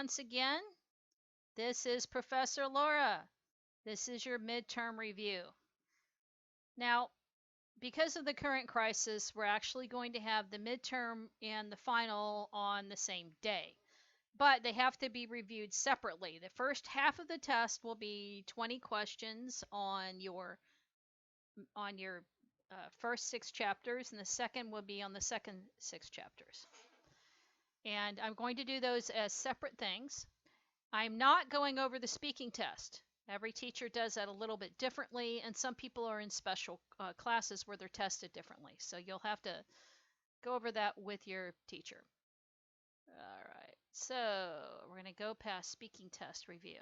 once again. This is Professor Laura. This is your midterm review. Now, because of the current crisis, we're actually going to have the midterm and the final on the same day, but they have to be reviewed separately. The first half of the test will be 20 questions on your first 6 chapters, and the second will be on the second 6 chapters. And I'm going to do those as separate things. I'm not going over the speaking test. Every teacher does that a little bit differently, and some people are in special classes where they're tested differently. So you'll have to go over that with your teacher. All right, so we're going to go past speaking test review.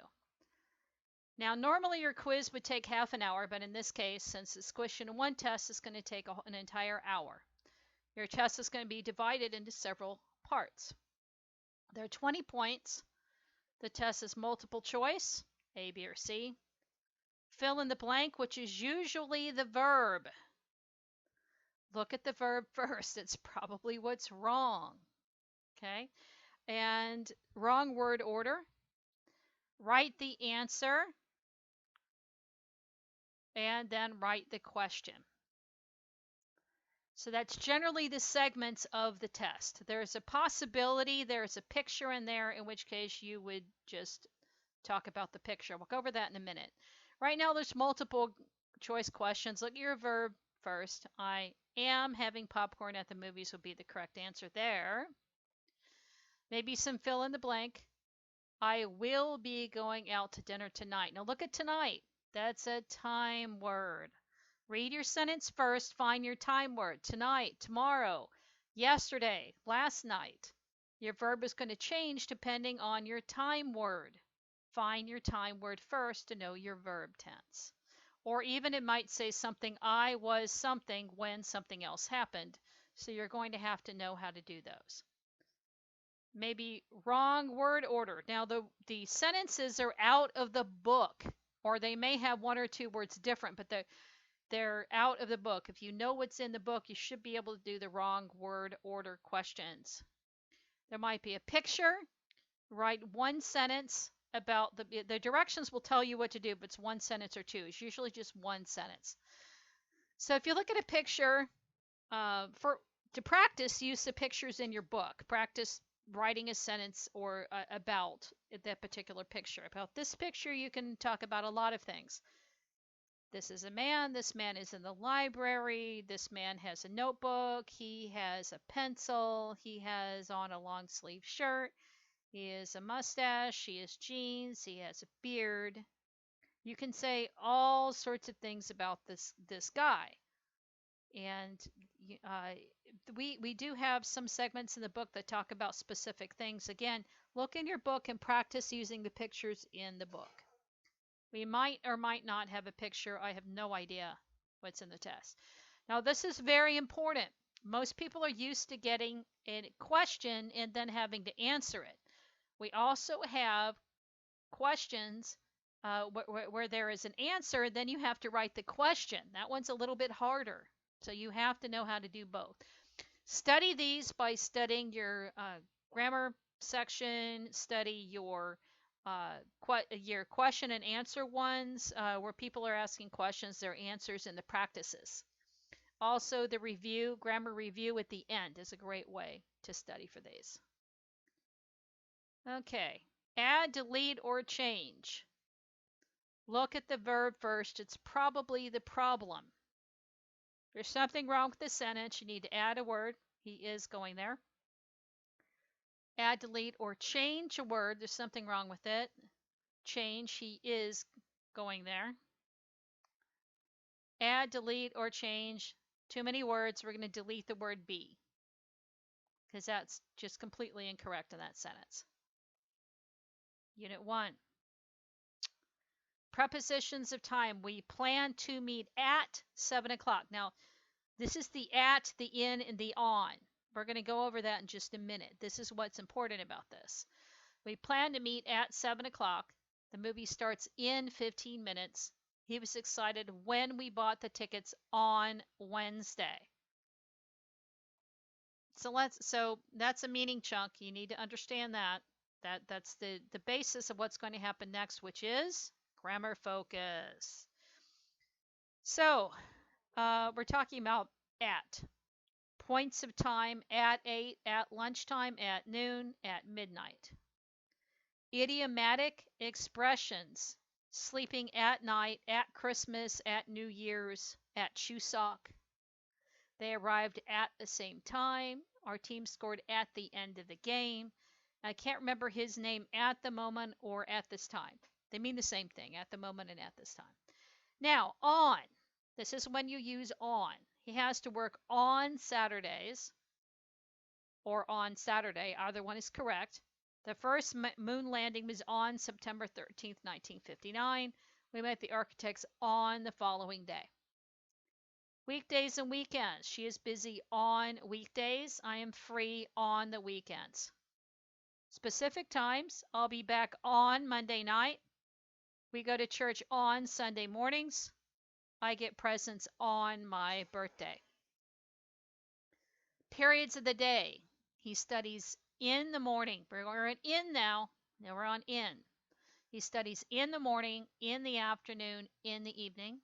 Now, normally your quiz would take half an hour, but in this case, since it's question 1 test, it's going to take an entire hour. Your test is going to be divided into several parts. There are 20 points. The test is multiple choice, A, B, or C. Fill in the blank, which is usually the verb. Look at the verb first. It's probably what's wrong. Okay? And wrong word order. Write the answer. And then write the question. So that's generally the segments of the test. There's a possibility, there's a picture in there, in which case you would just talk about the picture. We'll go over that in a minute. Right now there's multiple choice questions. Look at your verb first. I am having popcorn at the movies would be the correct answer there. Maybe some fill in the blank. I will be going out to dinner tonight. Now look at tonight. That's a time word. Read your sentence first, find your time word. Tonight, tomorrow, yesterday, last night. Your verb is going to change depending on your time word. Find your time word first to know your verb tense. Or even it might say something, I was something when something else happened. So you're going to have to know how to do those. Maybe wrong word order. Now the sentences are out of the book, or they may have 1 or 2 words different, but they're out of the book. If you know what's in the book, you should be able to do the wrong word order questions. There might be a picture. Write 1 sentence about the directions will tell you what to do, but it's 1 sentence or 2. It's usually just 1 sentence. So if you look at a picture, to practice, use the pictures in your book. Practice writing a sentence or about that particular picture. About this picture, you can talk about a lot of things. This is a man. This man is in the library. This man has a notebook. He has a pencil. He has on a long sleeve shirt. He has a mustache. He has jeans. He has a beard. You can say all sorts of things about this guy. And we do have some segments in the book that talk about specific things. Again, look in your book and practice using the pictures in the book. We might or might not have a picture. I have no idea what's in the test. Now, this is very important. Most people are used to getting a question and then having to answer it. We also have questions where there is an answer, then you have to write the question. That one's a little bit harder. So you have to know how to do both. Study these by studying your grammar section, study your question and answer ones where people are asking questions, their answers, and the practices. Also, the review, grammar review at the end is a great way to study for these. Okay, add, delete, or change. Look at the verb first. It's probably the problem. There's something wrong with the sentence. You need to add a word. He is going there. Add, delete, or change a word. There's something wrong with it. Change, he is going there. Add, delete, or change. Too many words. We're going to delete the word be, because that's just completely incorrect in that sentence. Unit 1. Prepositions of time. We plan to meet at 7 o'clock. Now, this is the at, the in, and the on. We're going to go over that in just a minute. This is what's important about this. We plan to meet at 7 o'clock. The movie starts in 15 minutes. He was excited when we bought the tickets on Wednesday. So that's a meaning chunk. You need to understand that. That's the basis of what's going to happen next, which is grammar focus. So we're talking about at points of time, at 8, at lunchtime, at noon, at midnight. Idiomatic expressions: sleeping at night, at Christmas, at New Year's, at Chuseok. They arrived at the same time. Our team scored at the end of the game. I can't remember his name at the moment or at this time. They mean the same thing, at the moment and at this time. Now, on. This is when you use on. He has to work on Saturdays or on Saturday. Either one is correct. The first moon landing was on September 13th, 1959. We met the architects on the following day. Weekdays and weekends. She is busy on weekdays. I am free on the weekends. Specific times. I'll be back on Monday night. We go to church on Sunday mornings. I get presents on my birthday. Periods of the day. He studies in the morning. We're on in now. Now we're on in. He studies in the morning, in the afternoon, in the evening.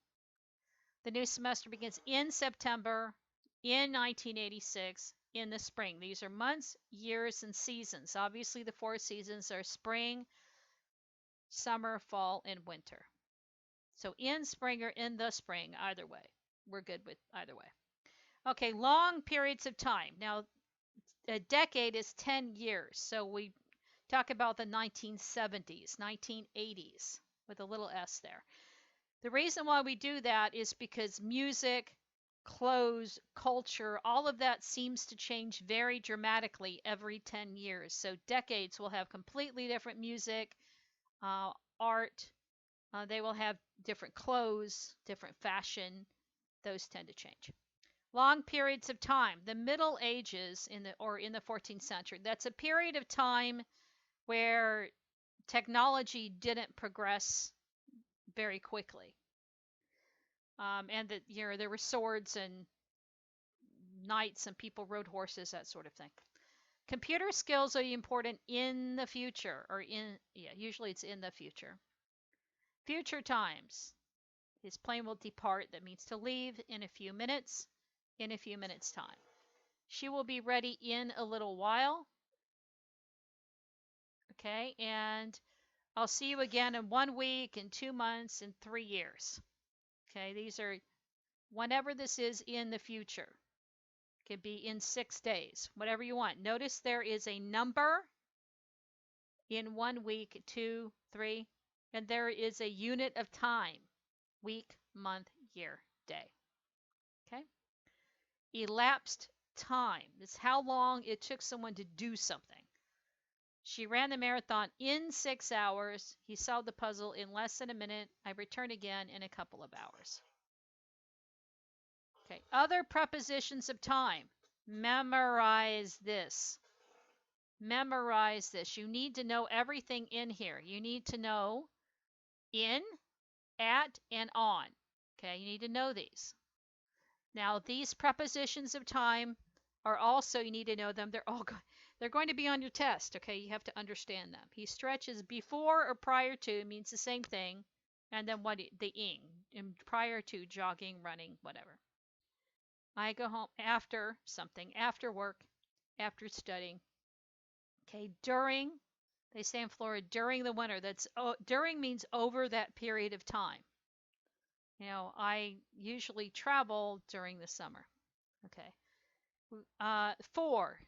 The new semester begins in September, in 1986, in the spring. These are months, years, and seasons. Obviously, the 4 seasons are spring, summer, fall, and winter. So in spring or in the spring, either way. We're good with either way. Okay, long periods of time. Now, a decade is 10 years. So we talk about the 1970s, 1980s, with a little s there. The reason why we do that is because music, clothes, culture, all of that seems to change very dramatically every 10 years. So decades will have completely different music, art. They will have different clothes, different fashion. Those tend to change. Long periods of time. The Middle Ages in the 14th century. That's a period of time where technology didn't progress very quickly. And that there were swords and knights and people rode horses, that sort of thing. Computer skills are important in the future, or usually it's in the future. Future times. His plane will depart. That means to leave in a few minutes. In a few minutes' time. She will be ready in a little while. Okay, and I'll see you again in 1 week, in 2 months, in 3 years. Okay, these are whenever this is in the future. It could be in 6 days, whatever you want. Notice there is a number in 1 week, 2, 3, and there is a unit of time: week, month, year, day. Okay? Elapsed time. It's how long it took someone to do something. She ran the marathon in 6 hours. He solved the puzzle in less than a minute. I return again in a couple of hours. Okay, other prepositions of time. Memorize this. Memorize this. You need to know everything in here. You need to know in, at, and on. Okay, you need to know these. Now, these prepositions of time are also, you need to know them. They're going to be on your test. Okay, you have to understand them. He stretches before or prior to means the same thing, and then what the ing, prior to, jogging, running, whatever. I go home after something, after work, after studying. Okay, during, they say in Florida, during the winter. That's during means over that period of time. I usually travel during the summer. Okay. For.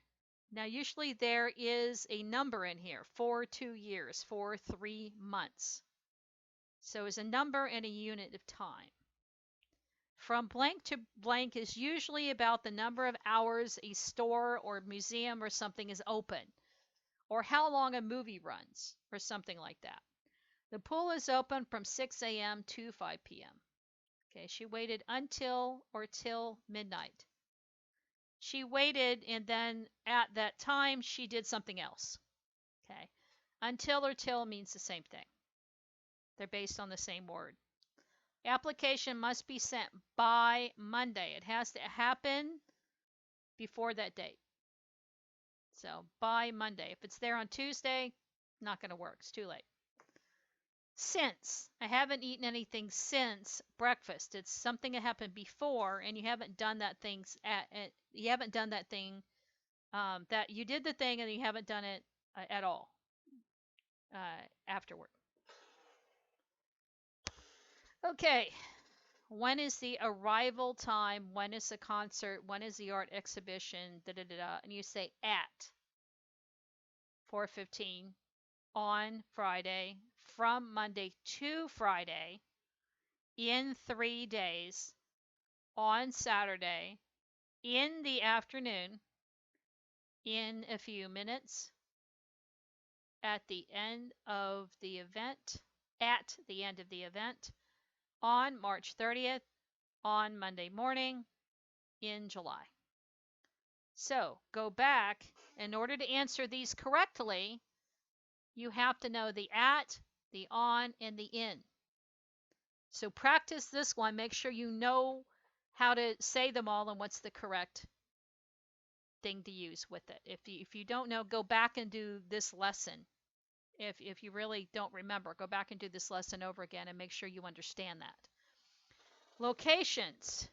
Now, usually there is a number in here. For 2 years, for 3 months. So it's a number and a unit of time. From blank to blank is usually about the number of hours a store or museum or something is open, or how long a movie runs, or something like that. The pool is open from 6 a.m. to 5 p.m. Okay, she waited until or till midnight. She waited, and then at that time she did something else. Okay, until or till means the same thing. They're based on the same word. Application must be sent by Monday. It has to happen before that date. So by Monday. If it's there on Tuesday, Not going to work. It's too late. Since. I haven't eaten anything since breakfast. It's something that happened before, and you haven't done that thing you haven't done that thing that you did the thing and you haven't done it at all afterward. Okay. When is the arrival time? When is the concert? When is the art exhibition? Da da da da. And you say at 4:15 on Friday, from Monday to Friday, in 3 days, on Saturday, in the afternoon, in a few minutes, at the end of the event, on March 30th, on Monday morning, in July. So go back. In order to answer these correctly, you have to know the at, the on, and the in. So practice this one. Make sure you know how to say them all and what's the correct thing to use with it. If you don't know, go back and do this lesson. If you really don't remember, go back and do this lesson over again and make sure you understand that. Locations.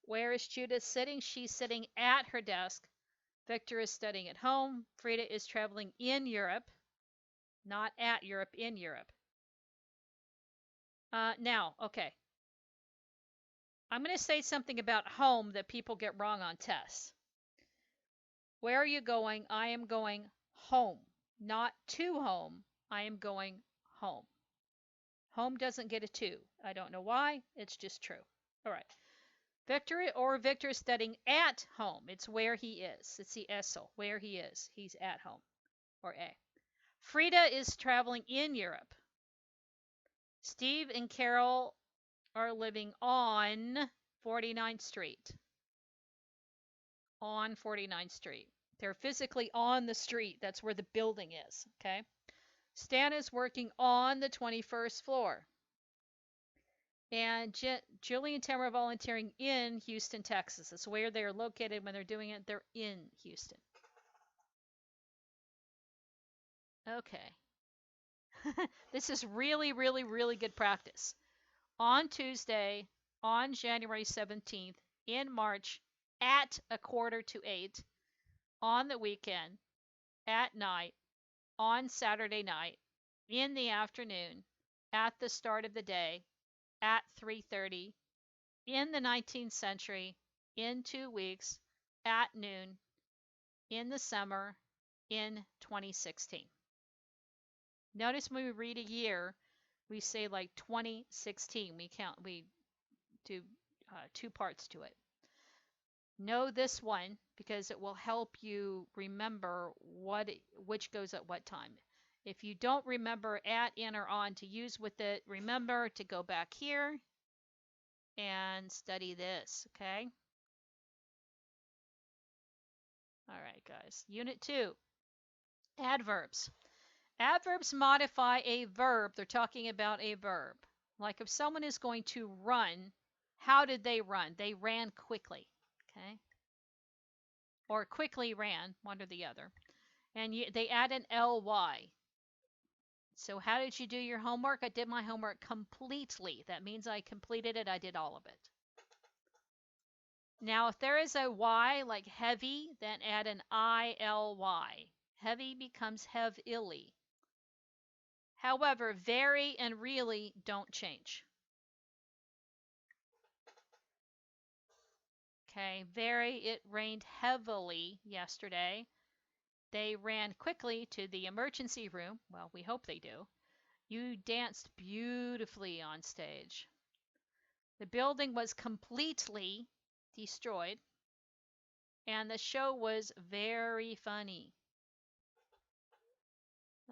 Where is Judith sitting? She's sitting at her desk. Victor is studying at home. Frida is traveling in Europe. Not at Europe, in Europe. Now, okay. I'm going to say something about home that people get wrong on tests. Where are you going? I am going home. Not to home. I am going home. Home doesn't get a to. I don't know why. It's just true. All right. Victor is studying at home. It's where he is. It's the ESL, where he is. He's at home. Or A. Frida is traveling in Europe. Steve and Carol are living on 49th Street. On 49th Street. They're physically on the street. That's where the building is. Okay. Stan is working on the 21st floor. And Julie and Tim are volunteering in Houston, Texas. That's where they're located when they're doing it. They're in Houston. Okay. This is really, really, really good practice. On Tuesday, on January 17th, in March, at 7:45, on the weekend, at night, on Saturday night, in the afternoon, at the start of the day, at 3:30, in the 19th century, in 2 weeks, at noon, in the summer, in 2016. Notice when we read a year, we say like 2016. We do 2 parts to it. Know this one because it will help you remember which goes at what time. If you don't remember at, in, or on to use with it, remember to go back here and study this, okay? All right, guys. Unit 2, adverbs. Adverbs modify a verb. They're talking about a verb. Like if someone is going to run, how did they run? They ran quickly, okay? Or quickly ran, one or the other. And they add an ly. So how did you do your homework? I did my homework completely. That means I completed it. I did all of it. Now, if there is a y like heavy, then add an ily. Heavy becomes heavily. However, very and really don't change. Okay, it rained heavily yesterday. They ran quickly to the emergency room. Well, we hope they do. You danced beautifully on stage. The building was completely destroyed, and the show was very funny.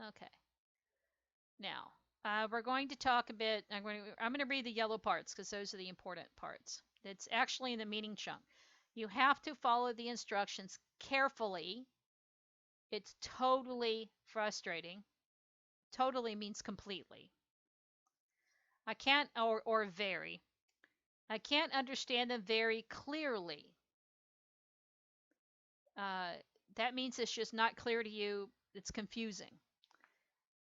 Okay. Now, we're going to talk a bit. I'm going to read the yellow parts because those are the important parts. It's actually in the meaning chunk. You have to follow the instructions carefully. It's totally frustrating. Totally means completely. I can't, or very. I can't understand them very clearly. That means it's just not clear to you. It's confusing.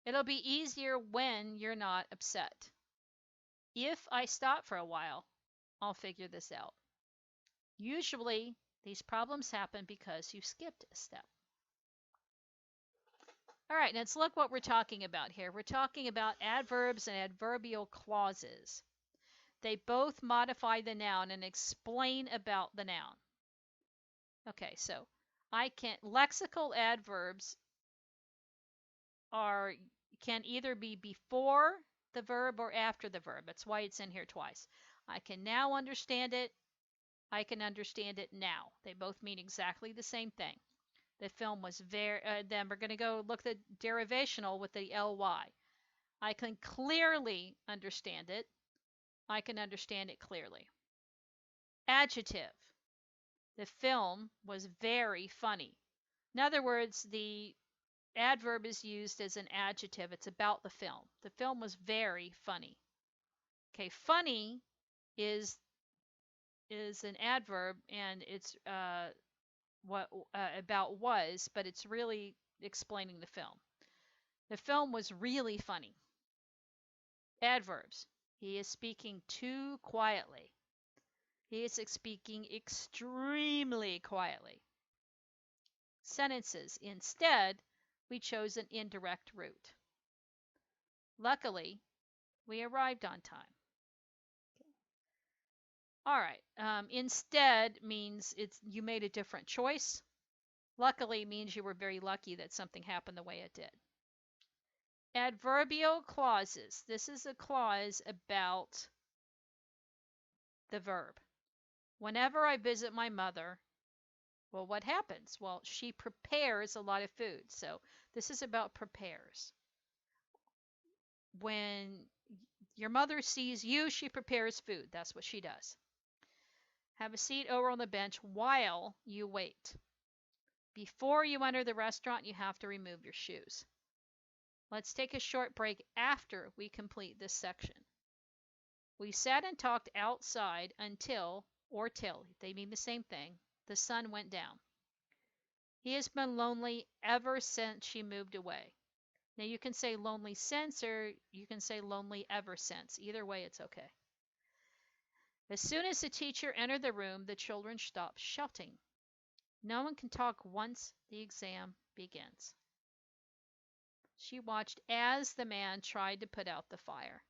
It'll be easier when you're not upset. If I stop for a while, I'll figure this out. Usually, these problems happen because you skipped a step. All right, let's look what we're talking about here. We're talking about adverbs and adverbial clauses. They both modify the noun and explain about the noun. Okay, so lexical adverbs can either be before the verb or after the verb. That's why it's in here twice. I can now understand it. I can understand it now. They both mean exactly the same thing. The film was then we're going to go look at the derivational with the ly. I can clearly understand it. I can understand it clearly. Adjective. The film was very funny. In other words, the adverb is used as an adjective. It's about the film. The film was very funny. Okay, funny is an adverb, and it's about was, but it's really explaining the film. The film was really funny. Adverbs. He is speaking too quietly. He is speaking extremely quietly. Sentences. Instead, we chose an indirect route. Luckily, we arrived on time. All right. Instead means you made a different choice. Luckily means you were very lucky that something happened the way it did. Adverbial clauses. This is a clause about the verb. Whenever I visit my mother, well, what happens? Well, she prepares a lot of food. So this is about prepares. When your mother sees you, she prepares food. That's what she does. Have a seat over on the bench while you wait. Before you enter the restaurant, you have to remove your shoes. Let's take a short break after we complete this section. We sat and talked outside until, or till, they mean the same thing, the sun went down. He has been lonely ever since she moved away. Now you can say lonely since, or you can say lonely ever since. Either way, it's okay. As soon as the teacher entered the room, the children stopped shouting. No one can talk once the exam begins. She watched as the man tried to put out the fire.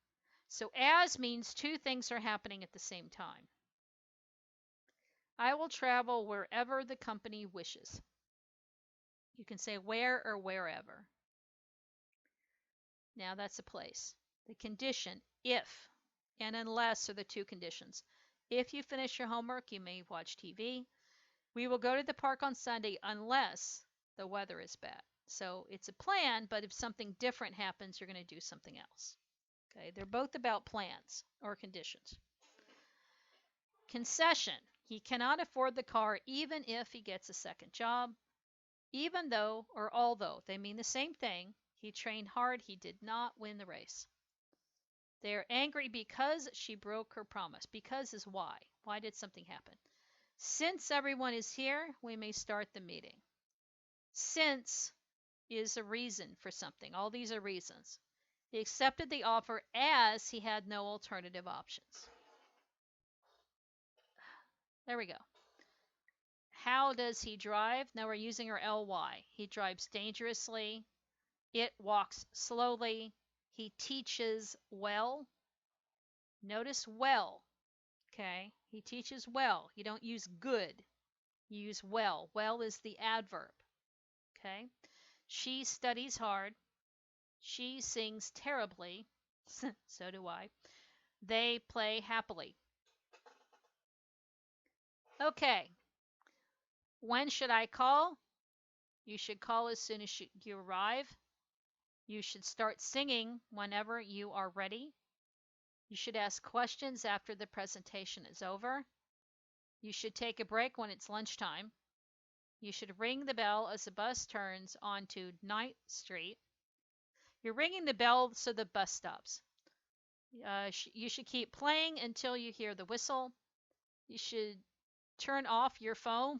So as means two things are happening at the same time. I will travel wherever the company wishes. You can say where or wherever. Now that's a place. The condition, if and unless are the two conditions. If you finish your homework, you may watch TV. We will go to the park on Sunday unless the weather is bad. So it's a plan, but if something different happens, you're going to do something else. Okay, they're both about plans or conditions. Concession. He cannot afford the car even if he gets a second job. Even though or although, they mean the same thing. He trained hard. He did not win the race. They are angry because she broke her promise. Because is why. Why did something happen? Since everyone is here, we may start the meeting. Since is a reason for something. All these are reasons. He accepted the offer as he had no alternative options. There we go. How does he drive? Now we're using our ly. He drives dangerously. It walks slowly. He teaches well. Notice well. Okay? He teaches well. You don't use good. You use well. Well is the adverb. Okay? She studies hard. She sings terribly. So do I. They play happily. Okay. When should I call? You should call as soon as you arrive. You should start singing whenever you are ready. You should ask questions after the presentation is over. You should take a break when it's lunchtime. You should ring the bell as the bus turns onto 9th Street. You're ringing the bell so the bus stops. You should keep playing until you hear the whistle. You should turn off your phone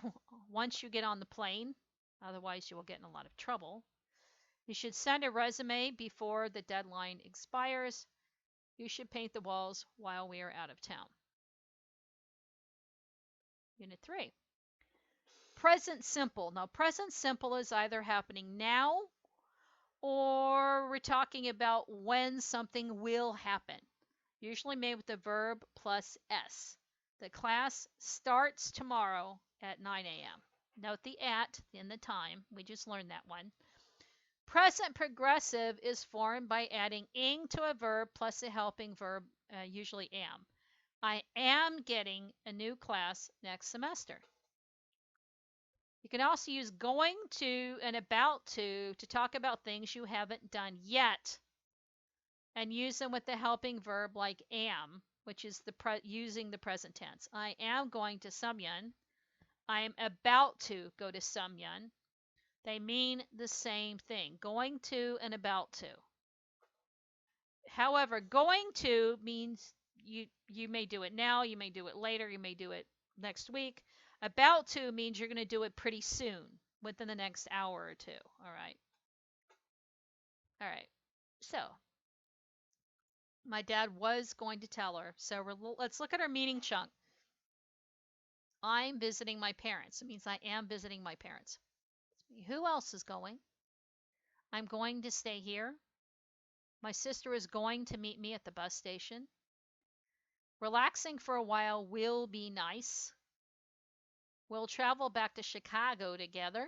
once you get on the plane. Otherwise, you will get in a lot of trouble. You should send a resume before the deadline expires. You should paint the walls while we are out of town. Unit 3. Present simple. Now, present simple is either happening now or we're talking about when something will happen. Usually made with the verb plus S. The class starts tomorrow at 9 a.m. Note the at in the time. We just learned that one. Present progressive is formed by adding ing to a verb plus a helping verb, usually am. I am getting a new class next semester. You can also use going to and about to talk about things you haven't done yet, and use them with the helping verb like am, which is using the present tense. I am going to Samyeon. I am about to go to Samyeon. They mean the same thing, going to and about to. However, going to means you may do it now, you may do it later, you may do it next week. About to means you're going to do it pretty soon, within the next hour or two. All right. All right. So, my dad was going to tell her. So let's look at our meaning chunk. I'm visiting my parents. It means I am visiting my parents. Who else is going? I'm going to stay here. My sister is going to meet me at the bus station. Relaxing for a while will be nice. We'll travel back to Chicago together.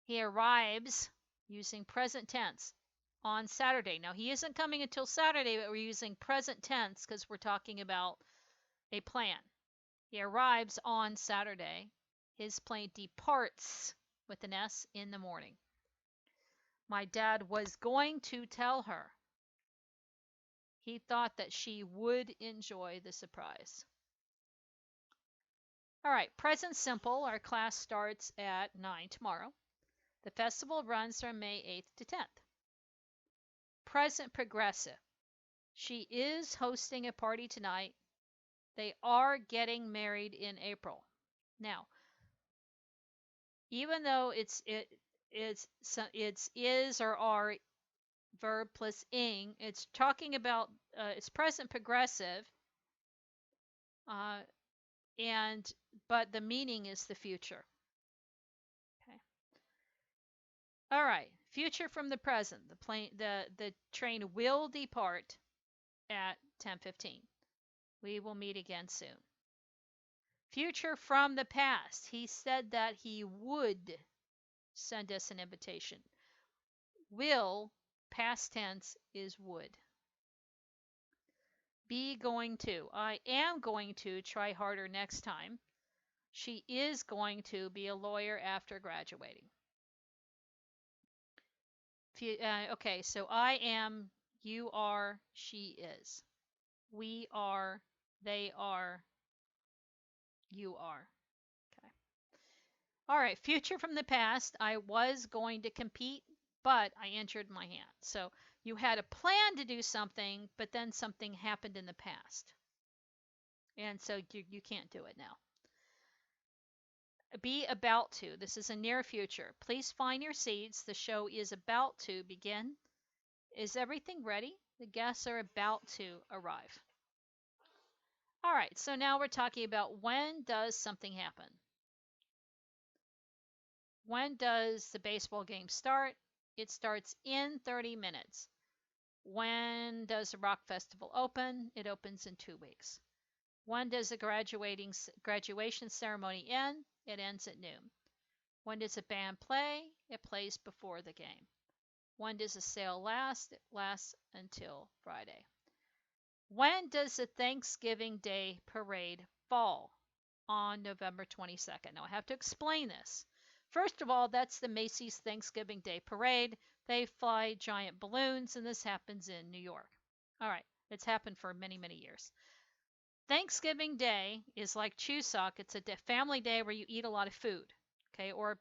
He arrives using present tense on Saturday. Now, he isn't coming until Saturday, but we're using present tense because we're talking about a plan. He arrives on Saturday. His plane departs with an S in the morning. My dad was going to tell her. He thought that she would enjoy the surprise. All right, present simple. Our class starts at 9 tomorrow. The festival runs from May 8th to 10th. Present progressive. She is hosting a party tonight. They are getting married in April. Now, even though it's is or are verb plus ing, it's talking about it's present progressive, but the meaning is the future. Okay. All right. Future from the present. The train will depart at 10:15. We will meet again soon. Future from the past. He said that he would send us an invitation. Will, past tense, is would. Be going to. I am going to try harder next time. She is going to be a lawyer after graduating. Okay, so I am, you are, she is. We are, they are, you are. Okay. All right, future from the past. I was going to compete, but I injured my hand. So you had a plan to do something, but then something happened in the past. And so you can't do it now. Be about to. This is a near future. Please find your seats. The show is about to begin. Is everything ready? The guests are about to arrive. All right, so now we're talking about when does something happen? When does the baseball game start? It starts in 30 minutes. When does the rock festival open? It opens in 2 weeks. When does the graduation ceremony end? It ends at noon. When does a band play? It plays before the game. When does a sale last? It lasts until Friday. When does the Thanksgiving Day parade fall? On November 22nd. Now I have to explain this. First of all, that's the Macy's Thanksgiving Day Parade. They fly giant balloons, and this happens in New York. All right, it's happened for many, many years. Thanksgiving Day is like Chuseok. It's a family day where you eat a lot of food, okay? Or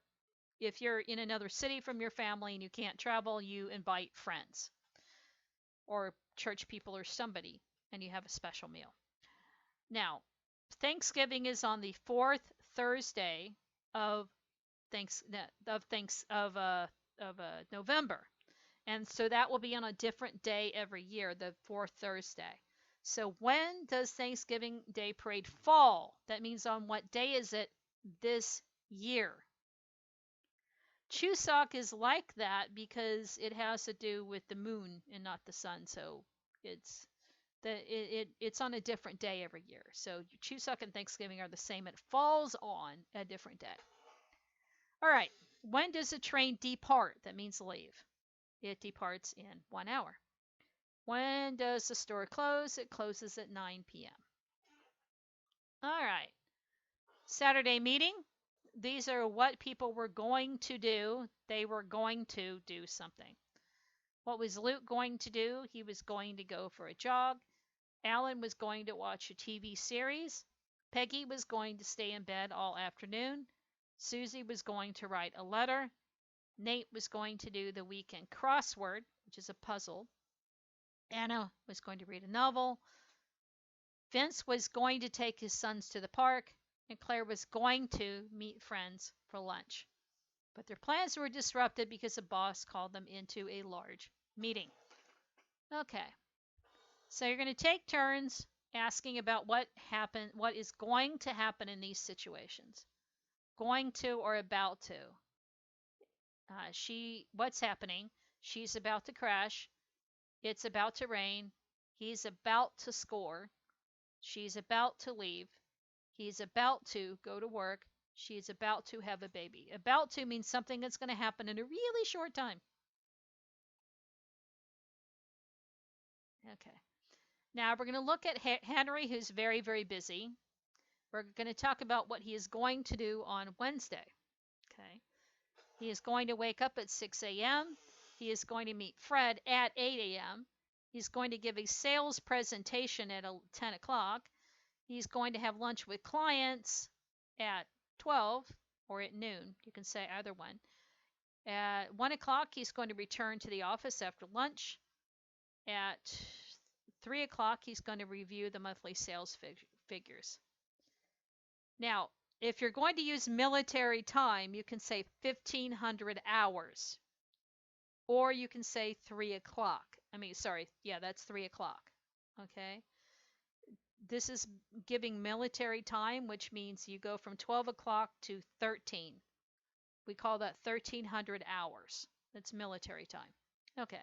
if you're in another city from your family and you can't travel, you invite friends or church people or somebody, and you have a special meal. Now, Thanksgiving is on the 4th Thursday of November. And so that will be on a different day every year, the fourth Thursday. So when does Thanksgiving Day Parade fall? That means on what day is it this year? Chuseok is like that because it has to do with the moon and not the sun. So it's on a different day every year. So Chuseok and Thanksgiving are the same. It falls on a different day. All right. When does a train depart? That means leave. It departs in 1 hour. When does the store close? It closes at 9 p.m. All right. Saturday meeting. These are what people were going to do. They were going to do something. What was Luke going to do? He was going to go for a jog. Alan was going to watch a TV series. Peggy was going to stay in bed all afternoon. Susie was going to write a letter. Nate was going to do the weekend crossword, which is a puzzle. Anna was going to read a novel. Vince was going to take his sons to the park, and Claire was going to meet friends for lunch. But their plans were disrupted because the boss called them into a large meeting. Okay, so you're going to take turns asking about what happened, what is going to happen in these situations. Going to or about to. What's happening? She's about to crash. It's about to rain. He's about to score. She's about to leave. He's about to go to work. She's about to have a baby. About to means something that's going to happen in a really short time. Okay. Now we're going to look at Henry, who's very, very busy. We're going to talk about what he is going to do on Wednesday. Okay. He is going to wake up at 6 a.m. He is going to meet Fred at 8 a.m. He's going to give a sales presentation at 10 o'clock. He's going to have lunch with clients at 12 or at noon. You can say either one. At 1 o'clock, he's going to return to the office after lunch. At 3 o'clock, he's going to review the monthly sales figures. Now, if you're going to use military time, you can say 1,500 hours. Or you can say 3 o'clock. That's 3 o'clock. Okay? This is giving military time, which means you go from 12 o'clock to 13. We call that 1,300 hours. That's military time. Okay.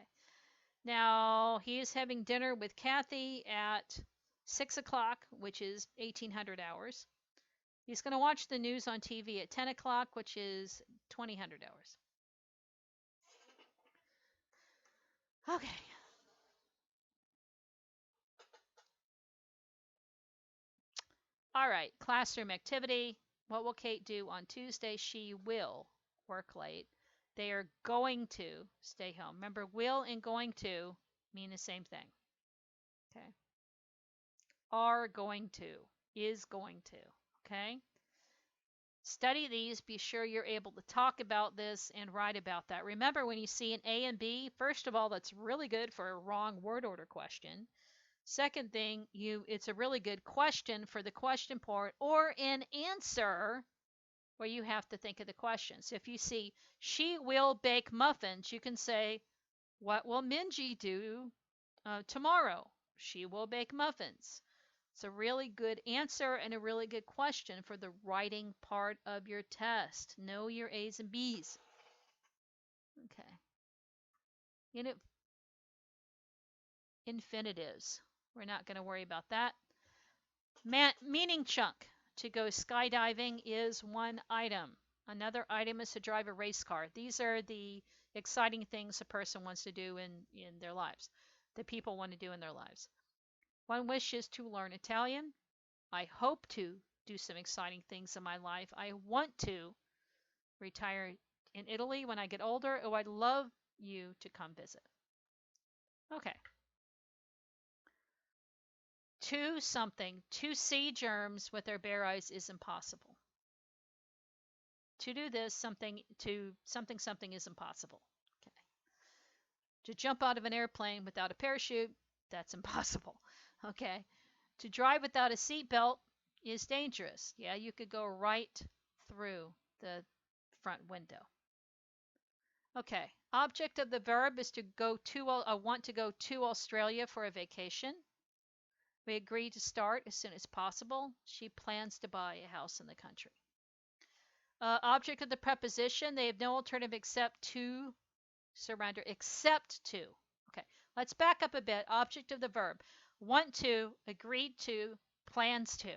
Now, he is having dinner with Kathy at 6 o'clock, which is 1,800 hours. He's going to watch the news on TV at 10 o'clock, which is 2,000 hours. Okay. All right, classroom activity. What will Kate do on Tuesday? She will work late. They are going to stay home. Remember, will and going to mean the same thing. Okay. Are going to, is going to. Okay. Study these. Be sure you're able to talk about this and write about that. Remember, when you see an A and B, first of all, that's really good for a wrong word order question. Second thing, it's a really good question for the question part or an answer where you have to think of the question. So if you see, she will bake muffins, you can say, what will Minji do tomorrow? She will bake muffins. It's a really good answer and a really good question for the writing part of your test. Know your A's and B's. Okay. Infinitives. We're not going to worry about that. Meaning chunk. To go skydiving is one item. Another item is to drive a race car. These are the exciting things a person wants to do in their lives, that people want to do in their lives. One wish is to learn Italian. I hope to do some exciting things in my life. I want to retire in Italy when I get older. Oh, I'd love you to come visit. Okay. To see germs with their bare eyes is impossible. To do this, something is impossible. Okay. To jump out of an airplane without a parachute, that's impossible. Okay. To drive without a seatbelt is dangerous. Yeah, you could go right through the front window. Okay, object of the verb is to go to, want to go to Australia for a vacation. We agree to start as soon as possible. She plans to buy a house in the country. Object of the preposition, they have no alternative except to surrender, except to. Okay, let's back up a bit. Object of the verb, want to, agreed to, plans to.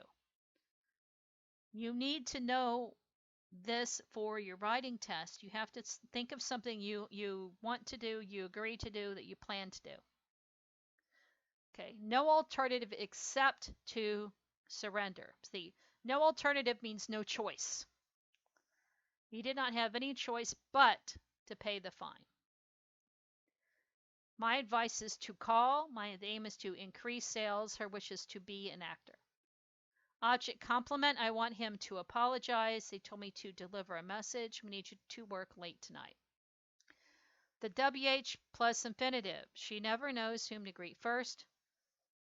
You need to know this for your writing test. You have to think of something you want to do, you agree to do, that you plan to do. Okay, no alternative except to surrender. See, no alternative means no choice. He did not have any choice but to pay the fine. My advice is to call. My aim is to increase sales. Her wish is to be an actor. Object complement, I want him to apologize. They told me to deliver a message. We need you to work late tonight. The WH plus infinitive. She never knows whom to greet first.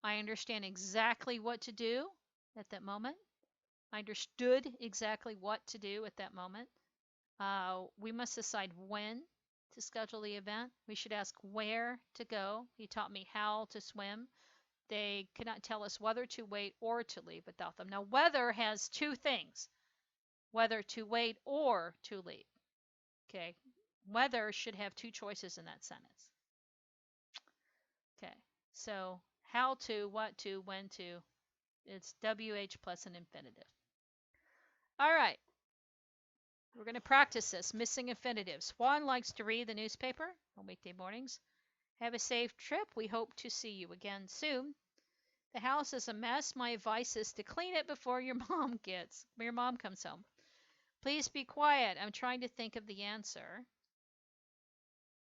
I understand exactly what to do at that moment. I understood exactly what to do at that moment. We must decide when to schedule the event. We should ask where to go. He taught me how to swim. They could not tell us whether to wait or to leave without them. Now, whether has two things, whether to wait or to leave. Okay, whether should have two choices in that sentence. Okay, so how to, what to, when to, it's WH plus an infinitive. All right, we're going to practice this. Missing infinitives. Juan likes to read the newspaper on weekday mornings. Have a safe trip. We hope to see you again soon. The house is a mess. My advice is to clean it before your mom comes home. Please be quiet. I'm trying to think of the answer.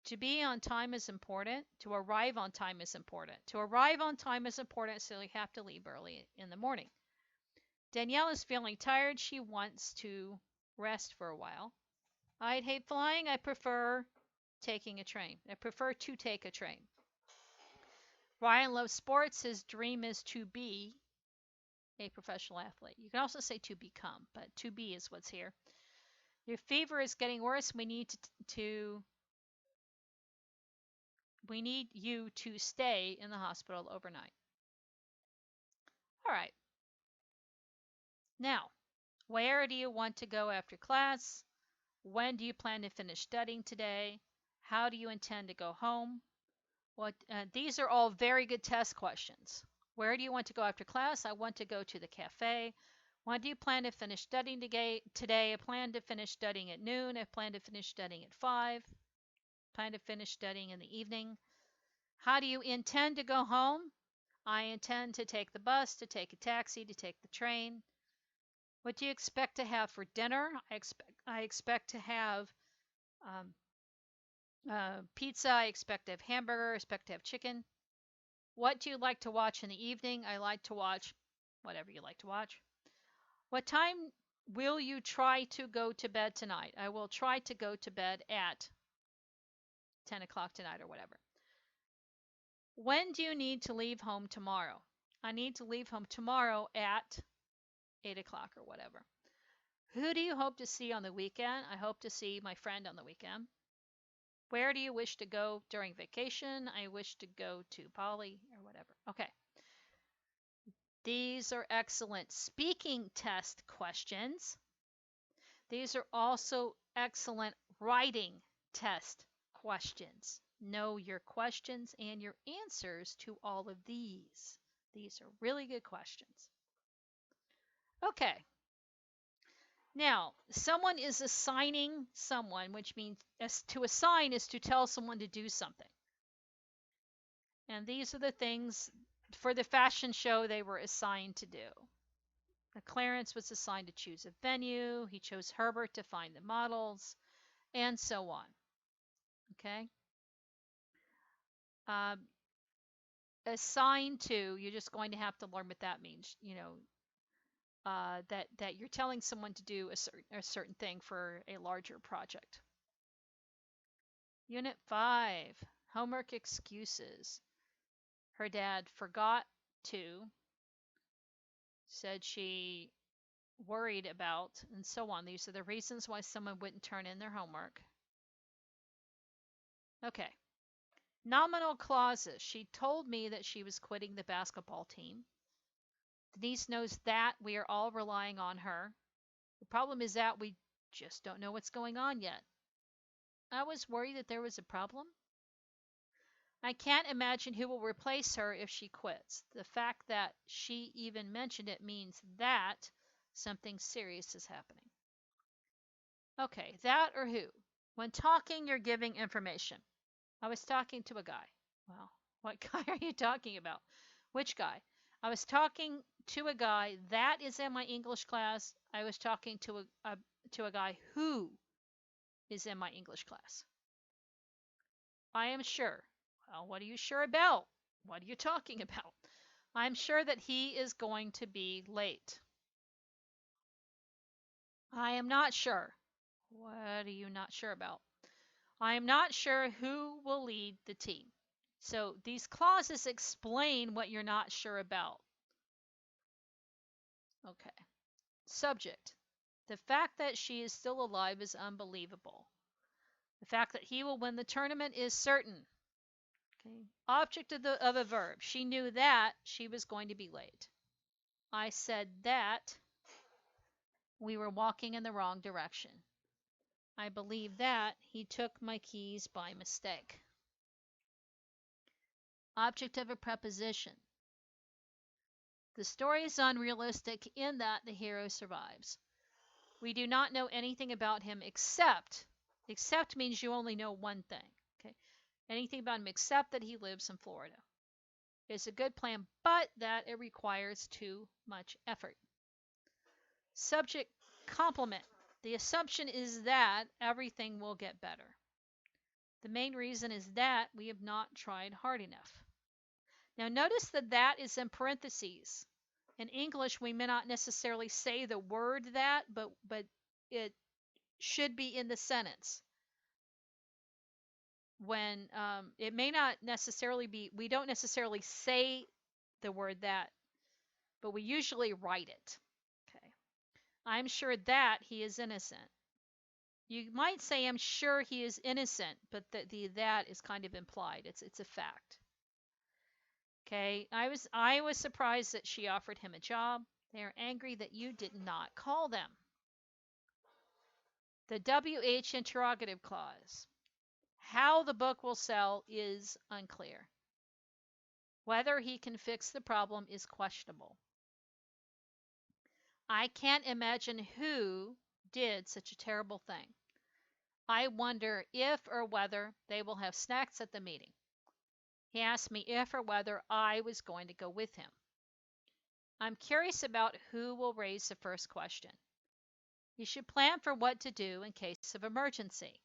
To be on time is important. To arrive on time is important. To arrive on time is important, so you have to leave early in the morning. Danielle is feeling tired. She wants to rest for a while. I'd hate flying. I prefer taking a train. I prefer to take a train. Ryan loves sports. His dream is to be a professional athlete. You can also say to become, but to be is what's here. Your fever is getting worse. We need you to stay in the hospital overnight. All right. Now, where do you want to go after class? When do you plan to finish studying today? How do you intend to go home? These are all very good test questions. Where do you want to go after class? I want to go to the cafe. When do you plan to finish studying today? I plan to finish studying at noon. I plan to finish studying at 5. Plan to finish studying in the evening. How do you intend to go home? I intend to take the bus, to take a taxi, to take the train. What do you expect to have for dinner? I expect to have pizza. I expect to have hamburger. I expect to have chicken. What do you like to watch in the evening? I like to watch whatever you like to watch. What time will you try to go to bed tonight? I will try to go to bed at 10 o'clock tonight or whatever. When do you need to leave home tomorrow? I need to leave home tomorrow at 8 o'clock or whatever. Who do you hope to see on the weekend? I hope to see my friend on the weekend. Where do you wish to go during vacation? I wish to go to Bali or whatever. Okay. These are excellent speaking test questions. These are also excellent writing test questions. Know your questions and your answers to all of these. These are really good questions. Okay. Now, someone is assigning someone, which means to assign is to tell someone to do something. And these are the things for the fashion show they were assigned to do. Clarence was assigned to choose a venue. He chose Herbert to find the models, and so on. Okay? Assigned to, you're just going to have to learn what that means. You know, that you're telling someone to do a certain thing for a larger project. Unit 5, homework excuses. Her dad forgot to, said she worried about, and so on. These are the reasons why someone wouldn't turn in their homework. Okay. Nominal clauses. She told me that she was quitting the basketball team. Denise knows that. We are all relying on her. The problem is that we just don't know what's going on yet. I was worried that there was a problem. I can't imagine who will replace her if she quits. The fact that she even mentioned it means that something serious is happening. Okay, that or who? When talking, you're giving information. I was talking to a guy. Well, what guy are you talking about? Which guy? I was talking to a guy that is in my English class. I was talking to a guy who is in my English class. I am sure. Well, what are you sure about? What are you talking about? I'm sure that he is going to be late. I am not sure. What are you not sure about? I am not sure who will lead the team. So these clauses explain what you're not sure about. Okay. Subject. The fact that she is still alive is unbelievable. The fact that he will win the tournament is certain. Okay. Object of a verb. She knew that she was going to be late. I said that we were walking in the wrong direction. I believe that he took my keys by mistake. Object of a preposition. The story is unrealistic in that the hero survives. We do not know anything about him except means you only know one thing. Okay, anything about him except that he lives in Florida. It's a good plan, but that it requires too much effort. Subject complement. The assumption is that everything will get better. The main reason is that we have not tried hard enough. Now notice that is in parentheses. In English, we may not necessarily say the word that, but it should be in the sentence. When it may not necessarily be, we don't necessarily say the word that, but we usually write it. Okay. I'm sure that he is innocent. You might say, I'm sure he is innocent, but that is kind of implied. It's a fact. Okay, I was surprised that she offered him a job. They are angry that you did not call them. The Wh Interrogative Clause. How the book will sell is unclear. Whether he can fix the problem is questionable. I can't imagine who did such a terrible thing. I wonder if or whether they will have snacks at the meeting. He asked me if or whether I was going to go with him. I'm curious about who will raise the first question. You should plan for what to do in case of emergency.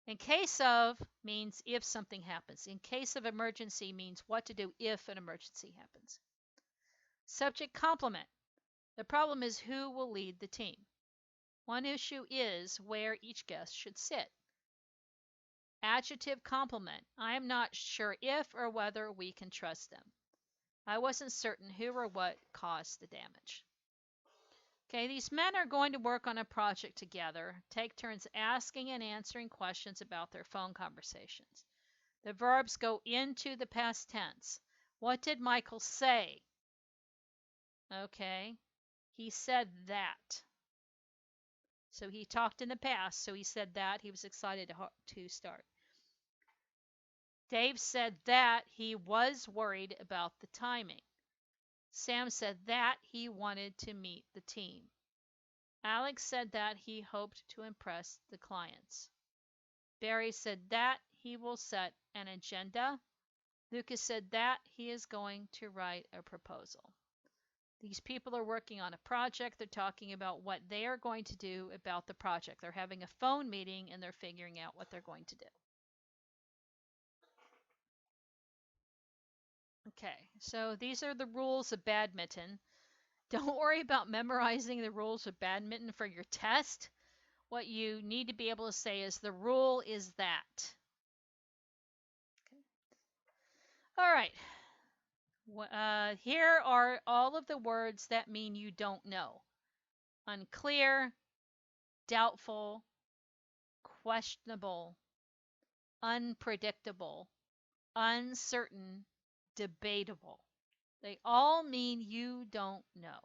In case of means if something happens. In case of emergency means what to do if an emergency happens. Subject complement. The problem is who will lead the team. One issue is where each guest should sit. Adjective complement. I am not sure if or whether we can trust them. I wasn't certain who or what caused the damage. Okay, these men are going to work on a project together, take turns asking and answering questions about their phone conversations. The verbs go into the past tense. What did Michael say? Okay, he said that. So he talked in the past, so he said that. He was excited to start. Dave said that he was worried about the timing. Sam said that he wanted to meet the team. Alex said that he hoped to impress the clients. Barry said that he will set an agenda. Lucas said that he is going to write a proposal. These people are working on a project. They're talking about what they are going to do about the project. They're having a phone meeting and they're figuring out what they're going to do. Okay, so these are the rules of badminton. Don't worry about memorizing the rules of badminton for your test. What you need to be able to say is the rule is that. Okay. All right. Here are all of the words that mean you don't know. Unclear, doubtful, questionable, unpredictable, uncertain, debatable. They all mean you don't know.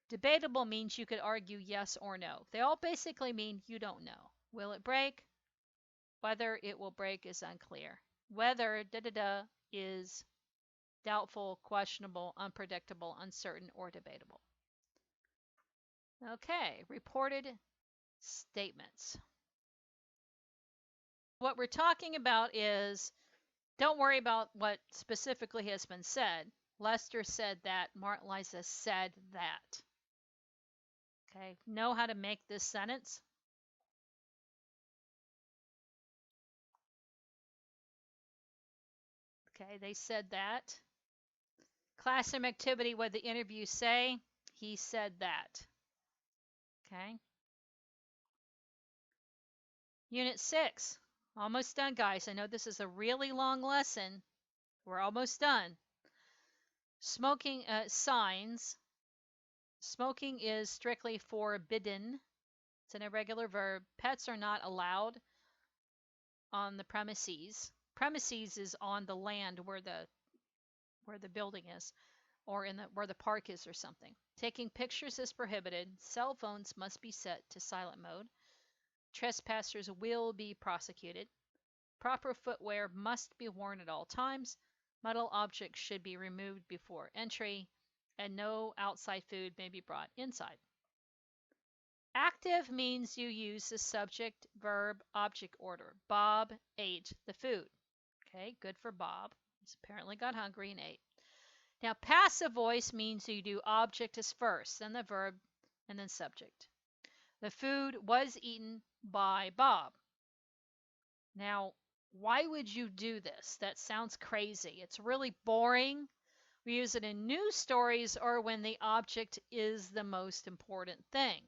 Debatable means you could argue yes or no. They all basically mean you don't know. Will it break? Whether it will break is unclear. Whether is doubtful, questionable, unpredictable, uncertain, or debatable. Okay, reported statements. What we're talking about is, don't worry about what specifically has been said. Lester said that, Martin Liza said that. Okay, know how to make this sentence. Okay, they said that. Classroom activity, what the interview say? He said that. Okay. Unit 6. Almost done, guys. I know this is a really long lesson. We're almost done. Smoking signs. Smoking is strictly forbidden. It's an irregular verb. Pets are not allowed on the premises. Premises is on the land where the building is, or where the park is or something. Taking pictures is prohibited. Cell phones must be set to silent mode. Trespassers will be prosecuted. Proper footwear must be worn at all times. Metal objects should be removed before entry, and no outside food may be brought inside. Active means you use the subject, verb, object order. Bob ate the food. Okay, good for Bob. He's apparently got hungry and ate. Now, passive voice means you do object as first, then the verb, and then subject. The food was eaten by Bob. Now, why would you do this? That sounds crazy. It's really boring. We use it in news stories or when the object is the most important thing.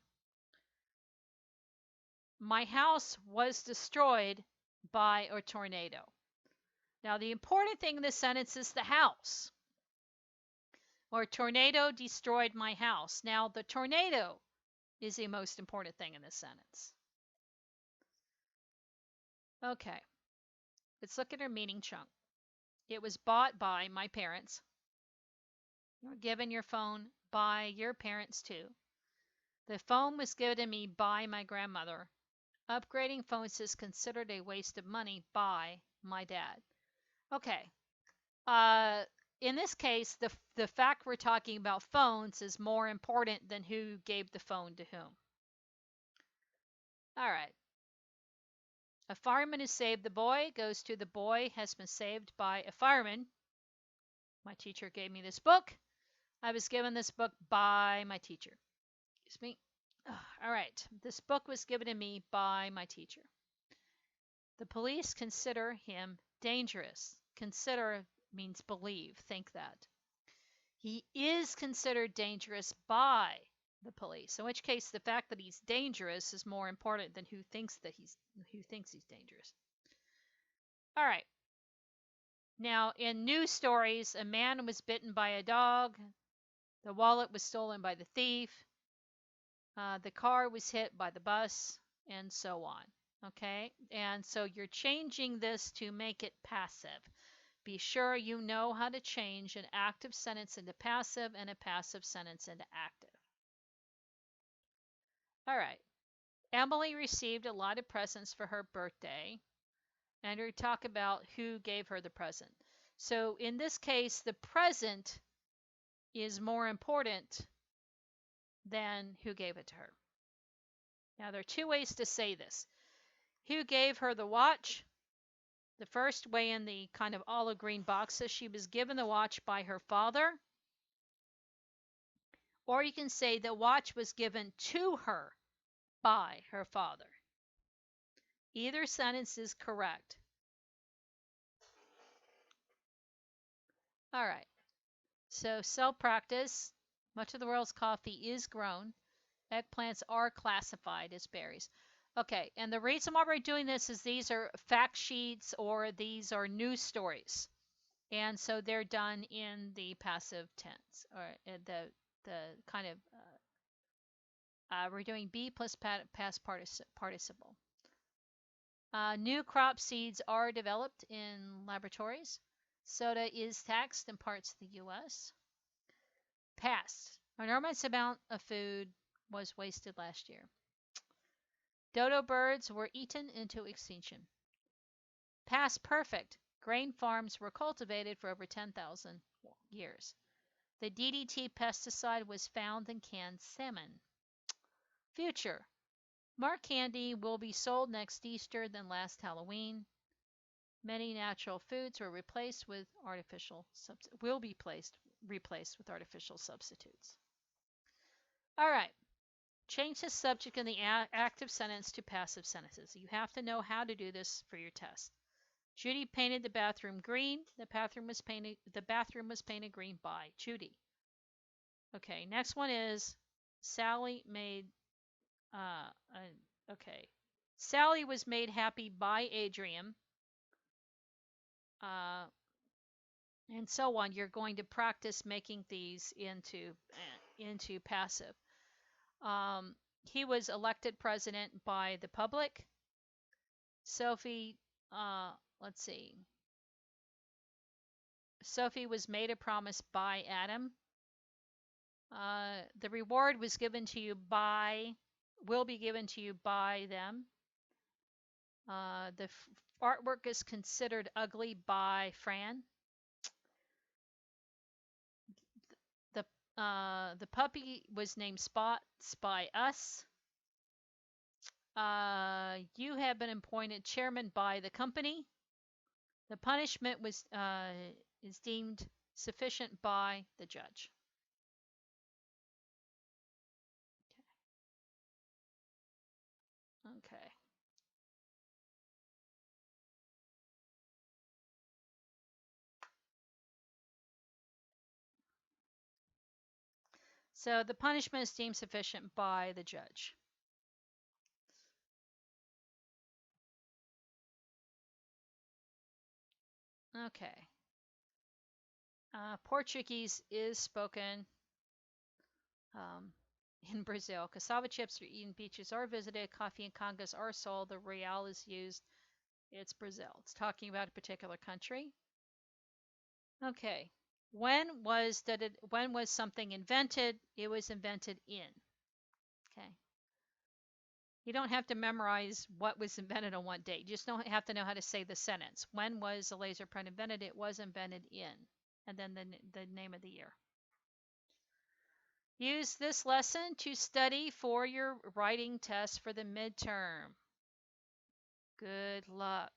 My house was destroyed by a tornado. Now, the important thing in this sentence is the house. Or tornado destroyed my house. Now, the tornado is the most important thing in this sentence. Okay, let's look at our meaning chunk. It was bought by my parents. You were given your phone by your parents too. The phone was given to me by my grandmother. Upgrading phones is considered a waste of money by my dad. Okay. In this case, the fact we're talking about phones is more important than who gave the phone to whom. All right. A fireman who saved the boy goes to the boy has been saved by a fireman. My teacher gave me this book. I was given this book by my teacher. Excuse me. All right. This book was given to me by my teacher. The police consider him dangerous. Consider means believe. Think that. He is considered dangerous by the police. In which case, the fact that he's dangerous is more important than who thinks he's dangerous. All right. Now, in news stories, a man was bitten by a dog. The wallet was stolen by the thief. The car was hit by the bus, and so on. Okay? And so you're changing this to make it passive. Be sure you know how to change an active sentence into passive and a passive sentence into active. All right. Emily received a lot of presents for her birthday. And we talk about who gave her the present. So in this case, the present is more important than who gave it to her. Now, there are two ways to say this. Who gave her the watch? The first way in the kind of olive green box says she was given the watch by her father. Or you can say the watch was given to her by her father. Either sentence is correct. All right. So self-practice. Much of the world's coffee is grown. Eggplants are classified as berries. Okay, and the reason why we're doing this is these are fact sheets or these are news stories. And so they're done in the passive tense, or the kind of, we're doing be plus past participle. New crop seeds are developed in laboratories. Soda is taxed in parts of the U.S. Past. An enormous amount of food was wasted last year. Dodo birds were eaten into extinction. Past perfect. Grain farms were cultivated for over 10,000 years. The DDT pesticide was found in canned salmon. Future. More candy will be sold next Easter than last Halloween. Many natural foods were replaced with artificial replaced with artificial substitutes. All right. Change the subject in the active sentence to passive sentences. You have to know how to do this for your test. Judy painted the bathroom green. The bathroom was painted green by Judy. Okay, next one is Sally made Sally was made happy by Adrian. And so on. You're going to practice making these into passive. He was elected president by the public. Sophie, let's see. Sophie was made a promise by Adam. The reward was given to you will be given to you by them. The artwork is considered ugly by Fran. The puppy was named Spots by us. You have been appointed chairman by the company. The punishment is deemed sufficient by the judge. Okay. So the punishment is deemed sufficient by the judge. Okay. Portuguese is spoken in Brazil. Cassava chips are eaten, beaches are visited, coffee and congas are sold, the real is used. It's Brazil. It's talking about a particular country. Okay. When was something invented? It was invented in. Okay. You don't have to memorize what was invented on what date. You just don't have to know how to say the sentence. When was the laser print invented? It was invented in. And then the name of the year. Use this lesson to study for your writing test for the midterm. Good luck.